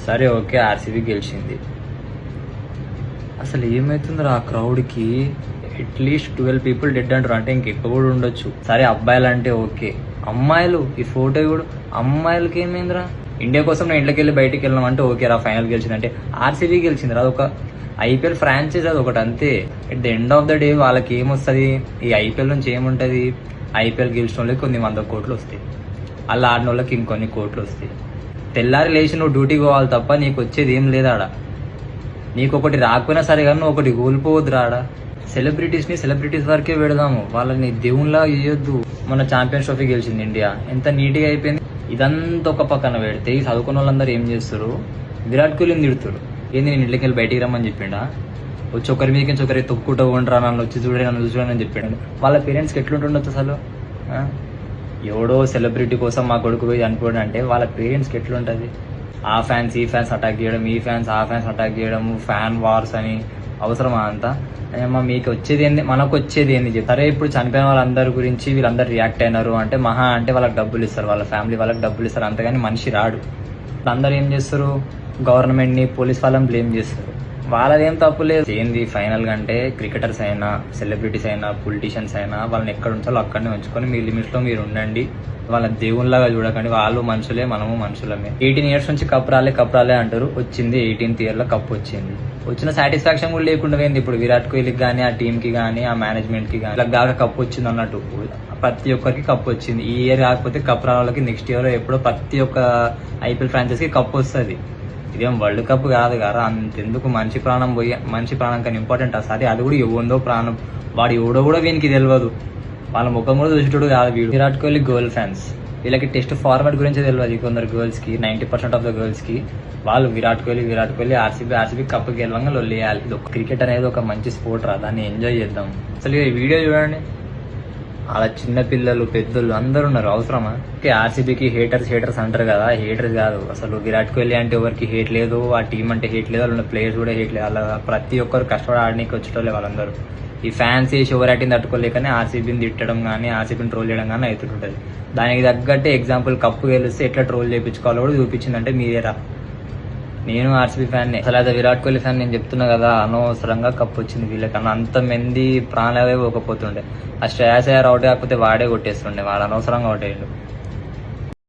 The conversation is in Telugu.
సరే ఓకే, ఆర్సీబీ గెలిచింది. అసలు ఏమవుతుందిరా ఆ క్రౌడ్కి? అట్లీస్ట్ 12 పీపుల్ డెడ్ అంటారు, అంటే ఇంకెక్కువ కూడా ఉండొచ్చు. సరే అబ్బాయిలు అంటే ఓకే, అమ్మాయిలు ఈ ఫోటో కూడా అమ్మాయిలకి ఏమైందిరా? ఇండియా కోసం నేను ఇంట్లోకి వెళ్ళి బయటికి వెళ్ళినాం అంటే ఓకే రా, ఫైనల్ గెలిచిందంటే ఆర్సీబీ గెలిచింది రా, అదొక ఐపీఎల్ ఫ్రాంచైజ్, అది ఒకటి అంతే. At the end of the day వాళ్ళకి ఏమొస్తుంది? ఈ ఐపీఎల్ నుంచి ఏముంటుంది? ఐపీఎల్ గెలిచిన వాళ్ళకి కొన్ని 100 కోట్లు వస్తాయి, అలా ఆడిన వాళ్ళకి ఇంకొన్ని కోట్లు వస్తాయి. తెల్లారి లేచి నువ్వు డ్యూటీకి పోవాలి తప్ప నీకు వచ్చేది ఏం లేదాడ. నీకు ఒకటి రాకపోయినా సరే కానీ నువ్వు ఒకటి కోల్పోవద్దు రాడ. సెలబ్రిటీస్ వరకే పెడదాము, వాళ్ళని దేవుళ్ళ ఇవ్వద్దు. మన ఛాంపియన్స్ ట్రోఫీ గెలిచింది ఇండియా, ఎంత నీట్గా అయిపోయింది. ఇదంతా ఒక పక్కన పెడితే ఈ చదువుకున్న వాళ్ళందరూ ఏం చేస్తారు? విరాట్ కోహ్లీని తిడుతారు. ఏంది నేను ఇంట్లోకి వెళ్ళి బయటికి రమ్మని చెప్పిండా? వచ్చి ఒకరి మీదకి ఒకరి తొక్కుంటూ ఉండరా, నన్ను వచ్చి చూడే, నన్ను చూడని చెప్పాడు. వాళ్ళ పేరెంట్స్కి ఎట్లుంటుండొచ్చు అసలు? ఎవడో సెలబ్రిటీ కోసం మా కొడుకు పోయి అనుకోవడం అంటే వాళ్ళ పేరెంట్స్కి ఎట్లుంటుంది? ఆ ఫ్యాన్స్ ఈ ఫ్యాన్స్ అటాక్ చేయడం, ఈ ఫ్యాన్స్ ఆ ఫ్యాన్స్ అటాక్ చేయడం, ఫ్యాన్ వార్స్ అని అవసరమా అంతా? అమ్మా మీకు వచ్చేది ఏంది, మనకు వచ్చేది ఏంది? సరే ఇప్పుడు చనిపోయిన వాళ్ళందరి గురించి వీళ్ళందరూ రియాక్ట్ అయినారు అంటే మహా అంటే వాళ్ళకి డబ్బులు ఇస్తారు, వాళ్ళ ఫ్యామిలీ వాళ్ళకి డబ్బులు ఇస్తారు, అంతగాని మనిషి రాడు. అందరూ ఏం చేస్తారు? గవర్నమెంట్ని, పోలీస్ వాళ్ళని బ్లేమ్ చేస్తారు. వాళ్ళదేం తప్పు లేదు. ఏంది ఫైనల్ గా అంటే క్రికెటర్స్ అయినా, సెలబ్రిటీస్ అయినా, పొలిటీషియన్స్ అయినా వాళ్ళని ఎక్కడ ఉంచాలో అక్కడనే ఉంచుకొని మీ లిమిట్స్ లో మీరు ఉండండి. వాళ్ళ దేవుళ్ళగా చూడకండి. వాళ్ళు మనుషులే, మనము మనుషులమే. 18 years నుంచి కప్ రాలే అంటారు. వచ్చింది 18th year లో కప్ వచ్చింది. వచ్చిన సాటిస్ఫాక్షన్ కూడా లేకుండా పోయింది. ఇప్పుడు విరాట్ కోహ్లీకి కానీ, ఆ టీమ్ కి కానీ, ఆ మేనేజ్మెంట్ కి కానీ ఇలా బాగా కప్ వచ్చింది అన్నట్టు. ప్రతి ఒక్కరికి కప్ వచ్చింది. ఈ ఇయర్ కాకపోతే కప్ రావాలకి నెక్స్ట్ ఇయర్ ఎప్పుడో ప్రతి ఒక్క ఐపీఎల్ ఫ్రాంచైజ్ కి కప్ వస్తుంది. ఇదేం వరల్డ్ కప్ కాదు కదా, అంతెందుకు? మనిషి ప్రాణం కానీ ఇంపార్టెంట్. సరే అది కూడా ఎవరిదో ప్రాణం, వాడు ఎవడో కూడా వీనికి తెలియదు. వాళ్ళ ముఖం కూడా చూసేటోడు కాదు వీడు. విరాట్ కోహ్లీ గర్ల్ ఫ్యాన్స్, వీళ్ళకి టెస్ట్ ఫార్మాట్ గురించి తెలియదు. కొందరు గర్ల్స్ కి 90% ఆఫ్ ద గర్ల్స్ కి వాళ్ళు విరాట్ కోహ్లీ ఆర్సీబీ కప్ గెలవంగా లొల్లేయాలి. ఇది ఒక క్రికెట్ అనేది ఒక మంచి స్పోర్ట్ రా, దాన్ని ఎంజాయ్ చేద్దాం. అసలు ఈ వీడియో చూడండి, అలా చిన్న పిల్లలు పెద్దలు అందరు ఉన్నారు. అవసరమా? ఆర్సీబీకి హేటర్స్ అంటారు కదా, హేటర్స్ కాదు అసలు. విరాట్ కోహ్లీ అంటే ఎవరికి హేట్ లేదు, ఆ టీం అంటే హేట్ లేదు, వాళ్ళ ప్లేయర్స్ కూడా హేట్ లేదు. అలా ప్రతి ఒక్కరు కష్టపడి ఆడడానికి వచ్చేటోళ్ళే వాళ్ళందరూ. ఈ ఫ్యాన్స్ వేసి ఓవర్ యాక్టింగ్ తట్టుకోలేకనే ఆర్సీబీని తిట్టడం కానీ, ఆర్సీబీని ట్రోల్ చేయడం కానీ అవుతుంటుంది. దానికి తగ్గట్టే ఎగ్జాంపుల్ కప్పు గెలిస్తే ఎట్లా ట్రోల్ చేయించుకోవాలో కూడా చూపించిందంటే మీరేరా. నేను ఆర్సీబీ ఫ్యాన్. అసలు అదే విరాట్ కోహ్లీ ఫ్యాన్. నేను చెప్తున్నా కదా, అనవసరంగా కప్ వచ్చింది వీళ్ళకన్నా. అంతమంది ప్రాణాలే పోకపోతుండే. ఆ శ్రేయస్ అయ్యర్ అవుట్ కాకపోతే వాడే కొట్టేస్తుండే, వాడు అనవసరంగా అవుట్ అయ్యాడు.